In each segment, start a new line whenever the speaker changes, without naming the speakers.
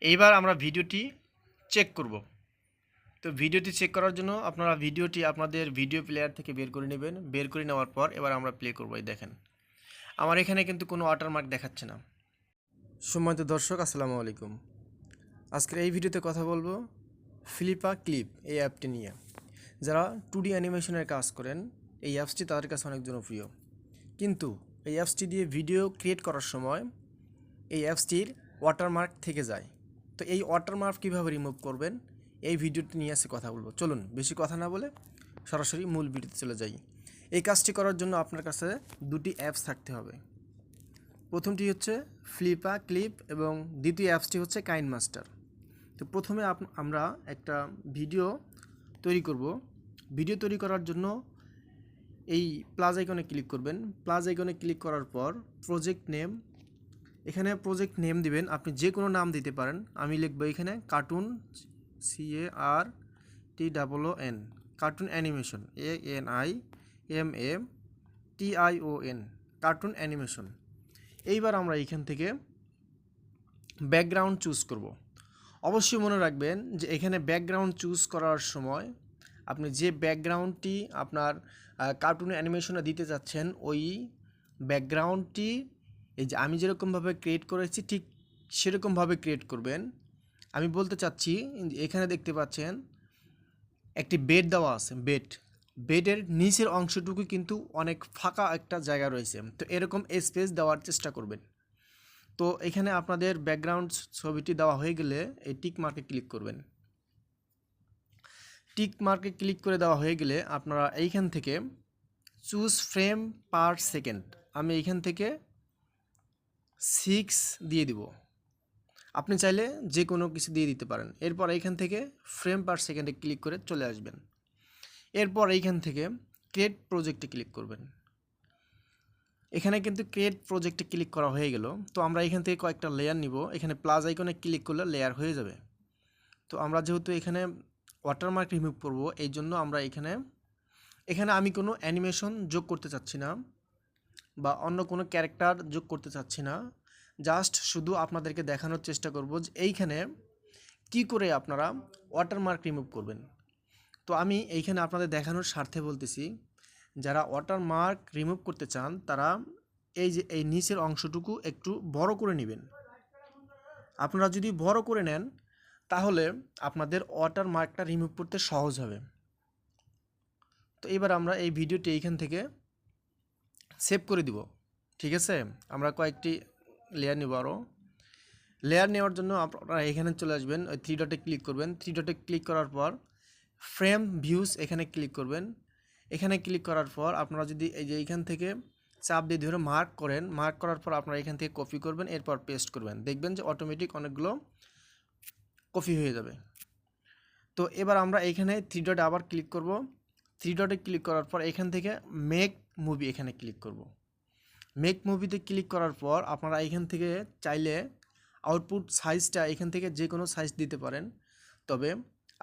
এইবার আমরা ভিডিওটি চেক করব। তো ভিডিওটি চেক করার জন্য আপনারা ভিডিওটি আপনাদের ভিডিও প্লেয়ার থেকে বের করে নেবেন। বের করে নেওয়ার পর এবার আমরা প্লে করব। এই দেখেন আমার এখানে কিন্তু কোনো ওয়াটারমার্ক দেখাচ্ছে না। সম্মানিত দর্শক, আসসালামু আলাইকুম। আজকের এই ভিডিওতে কথা বলবো ফ্লিপাক্লিপ এই অ্যাপটি নিয়ে। যারা 2D অ্যানিমেশনের কাজ করেন এই অ্যাপসটি তাদের কাছে অনেক জনপ্রিয়, কিন্তু এই অ্যাপসটি দিয়ে ভিডিও ক্রিয়েট করার সময় এই অ্যাপসটির ওয়াটারমার্ক থেকে যায়। তো এই ওয়াটারমার্ক কীভাবে রিমুভ করবেন এই ভিডিওটি নিয়ে এসে কথা বলবো। চলুন বেশি কথা না বলে সরাসরি মূল ভিডিওতে চলে যাই। এই কাজটি করার জন্য আপনার কাছে দুটি অ্যাপস থাকতে হবে। প্রথমটি হচ্ছে ফ্লিপাক্লিপ এবং দ্বিতীয় অ্যাপসটি হচ্ছে কাইনমাস্টার। তো প্রথমে আমরা একটা ভিডিও তৈরি করব। ভিডিও তৈরি করার জন্য এই প্লাস আইকনে ক্লিক করবেন। প্লাস আইকনে ক্লিক করার পর প্রজেক্ট নেম, এখানে প্রজেক্ট নেম দিবেন, আপনি যে কোনো নাম দিতে পারেন। আমি লিখব এখানে cartoon, CARTOON, cartoon animation, ANIMATION, cartoon animation. এইবার আমরা এইখান থেকে ব্যাকগ্রাউন্ড চুজ করব। অবশ্যই মনে রাখবেন যে এখানে ব্যাকগ্রাউন্ড চুজ করার সময় আপনি যে ব্যাকগ্রাউন্ডটি আপনার কার্টুন অ্যানিমেশনে দিতে যাচ্ছেন ওই ব্যাকগ্রাউন্ডটি এই যে আমি যেরকমভাবে ক্রিয়েট করেছি ঠিক সেরকমভাবে ক্রিয়েট করবেন। আমি বলতে চাচ্ছি এখানে দেখতে পাচ্ছেন একটি বেড দেওয়া আছে। বেডের নিচের অংশটুকু কিন্তু অনেক ফাঁকা একটা জায়গা রয়েছে, তো এরকম স্পেস দেওয়ার চেষ্টা করবেন। তো এখানে আপনাদের ব্যাকগ্রাউন্ড ছবিটি দেওয়া হয়ে গেলে এই টিক মার্কে ক্লিক করবেন। টিক মার্কে ক্লিক করে দেওয়া হয়ে গেলে আপনারা এইখান থেকে চুজ ফ্রেম পার সেকেন্ড, আমি এইখান থেকে 6 দিয়ে দিব। আপনি চাইলে যে কোনো কিছু দিয়ে দিতে পারেন। এরপর এইখান থেকে ফ্রেম পার সেকেন্ডে ক্লিক করে চলে আসবেন। এরপর এইখান থেকে ক্রিয়েট প্রজেক্টে ক্লিক করবেন। এখানে কিন্তু ক্রিয়েট প্রজেক্টে ক্লিক করা হয়ে গেল। তো আমরা এখান থেকে কয়েকটা লেয়ার নিব। এখানে প্লাস আইকনে ক্লিক করলে লেয়ার হয়ে যাবে। তো আমরা যেহেতু এখানে ওয়াটারমার্ক রিমুভ করব, এই জন্য আমরা এখানে আমি কোনো অ্যানিমেশন যোগ করতে চাচ্ছি না বা অন্য কোনো ক্যারেক্টার যোগ করতে চাচ্ছি না। জাস্ট শুধু আপনাদেরকে দেখানোর চেষ্টা করব যে এইখানে কি করে আপনারা ওয়াটারমার্ক রিমুভ করবেন। তো আমি এইখানে আপনাদের দেখানোর স্বার্থে বলতেছি, যারা ওয়াটারমার্ক রিমুভ করতে চান তারা এই যে এই নিচের অংশটুকু একটু বড় করে নেবেন। আপনারা যদি বড় করে নেন তাহলে আপনাদের ওয়াটারমার্কটা রিমুভ করতে সহজ হবে। তো এবার আমরা এই ভিডিওটি এইখান থেকে সেভ করে দিব। ঠিক আছে, আমরা কয়েকটি লেয়ার নেব। আরও লেয়ার নেওয়ার জন্য আপনারা এখানে চলে আসবেন, ওই 3 ডটে ক্লিক করবেন। 3 ডটে ক্লিক করার পর ফ্রেম ভিউস এখানে ক্লিক করবেন। এখানে ক্লিক করার পর আপনারা যদি এই যে এইখান থেকে চাপ দিয়ে ধরে মার্ক করেন, মার্ক করার পর আপনারা এখান থেকে কপি করবেন, এরপর পেস্ট করবেন। দেখবেন যে অটোমেটিক অনেকগুলো কপি হয়ে যাবে। তো এবার আমরা এইখানে 3 ডটে আবার ক্লিক করব। 3 ডটে ক্লিক করার পর এখান থেকে মেক মুভি এখানে ক্লিক করব। মেক মুভিতে ক্লিক করার পর আপনারা এখান থেকে চাইলে আউটপুট সাইজটা এখান থেকে যে কোনো সাইজ দিতে পারেন। তবে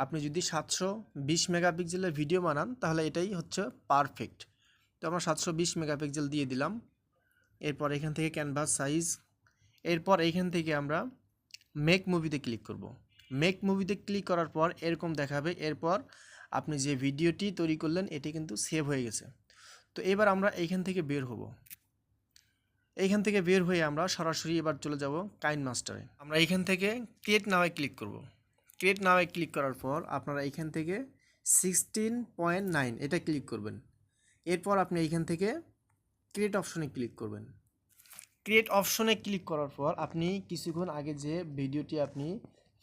আপনি যদি 720 মেগাপিক্সেলের ভিডিও বানান তাহলে এটাই হচ্ছে পারফেক্ট। তো আমরা 720 মেগাপিক্সেল দিয়ে দিলাম। এরপর এখান থেকে ক্যানভাস সাইজ, এরপর এইখান থেকে আমরা মেক মুভিতে ক্লিক করব। মেক মুভিতে ক্লিক করার পর এরকম দেখাবে। এরপর আপনি যে ভিডিওটি তৈরি করলেন এটি কিন্তু সেভ হয়ে গেছে। তো এবার আমরা এইখান থেকে বের হব। এইখান থেকে বের হয়ে আমরা সরাসরি এবার চলে যাব কাইনমাস্টারে। আমরা এইখান থেকে ক্রিয়েট নাওয়ে ক্লিক করব। ক্রিয়েট নাওয়ে ক্লিক করার পর আপনারা এইখান থেকে 16.9 এটা ক্লিক করবেন। এরপর আপনি এইখান থেকে ক্রিয়েট অপশনে ক্লিক করবেন। ক্রিয়েট অপশনে ক্লিক করার পর আপনি কিছুক্ষণ আগে যে ভিডিওটি আপনি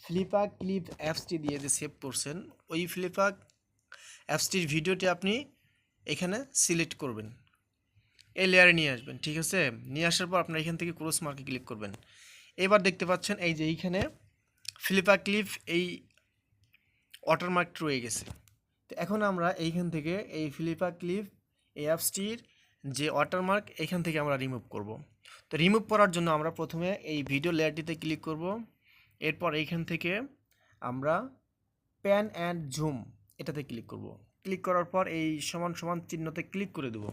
ফ্লিপাক্লিপ অ্যাপসটি দিয়ে যে সেভ করছেন ওই ফ্লিপাক অ্যাপসটির ভিডিওটি আপনি এখানে সিলেক্ট করবেন, এই লেয়ারে নিয়ে আসবেন। ঠিক আছে, নিয়ে আসার পর আপনার এখান থেকে ক্রস মার্কে ক্লিক করবেন। এবার দেখতে পাচ্ছেন এই যে এইখানে ফ্লিপাক্লিপ এই ওয়াটারমার্ক রয়ে গেছে। তো এখন আমরা এইখান থেকে এই ফ্লিপাক্লিপ এই অ্যাপসটির যে ওয়াটারমার্ক এখান থেকে আমরা রিমুভ করব। তো রিমুভ করার জন্য আমরা প্রথমে এই ভিডিও লেয়ারটিতে ক্লিক করব। এরপর এইখান থেকে আমরা প্যান অ্যান্ড জুম এটাতে ক্লিক করব। ক্লিক করার পর এই সমান সমান চিহ্নতে ক্লিক করে দেব।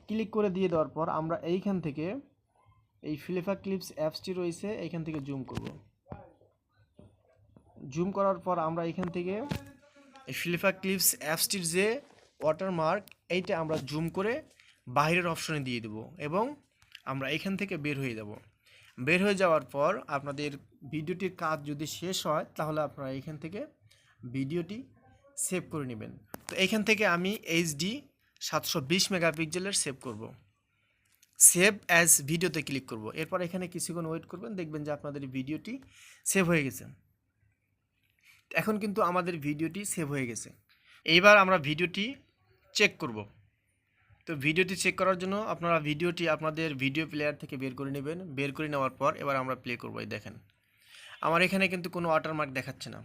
ক্লিক করে দিয়ে দেওয়ার পর আমরা এইখান থেকে এই ফ্লিপাক্লিপস অ্যাপসটি রয়েছে এইখান থেকে জুম করব। জুম করার পর আমরা এখান থেকে এই ফ্লিপাক্লিপস অ্যাপসটির যে ওয়াটারমার্ক এইটা আমরা জুম করে বাইরের অপশনে দিয়ে দেব এবং আমরা এখান থেকে বের হয়ে যাব। বের হয়ে যাওয়ার পর আপনাদের ভিডিওটির কাজ যদি শেষ হয় তাহলে আপনারা এখান থেকে ভিডিওটি সেভ করে নেবেন। তো এখান থেকে আমি এইচডি 720 মেগাপিক্সেলের সেভ করব। সেভ অ্যাজ ভিডিওতে ক্লিক করব। এরপর এখানে কিছুক্ষণ ওয়েট করবেন, দেখবেন যে আপনাদের ভিডিওটি সেভ হয়ে গেছে। এখন কিন্তু আমাদের ভিডিওটি সেভ হয়ে গেছে। এইবার আমরা ভিডিওটি চেক করব। তো ভিডিওটি চেক করার জন্য আপনারা ভিডিওটি আপনাদের ভিডিও প্লেয়ার থেকে বের করে নেবেন। বের করে নেওয়ার পর এবার আমরা প্লে করব। এই দেখেন আমার এখানে কিন্তু কোনো ওয়াটারমার্ক দেখাচ্ছে না।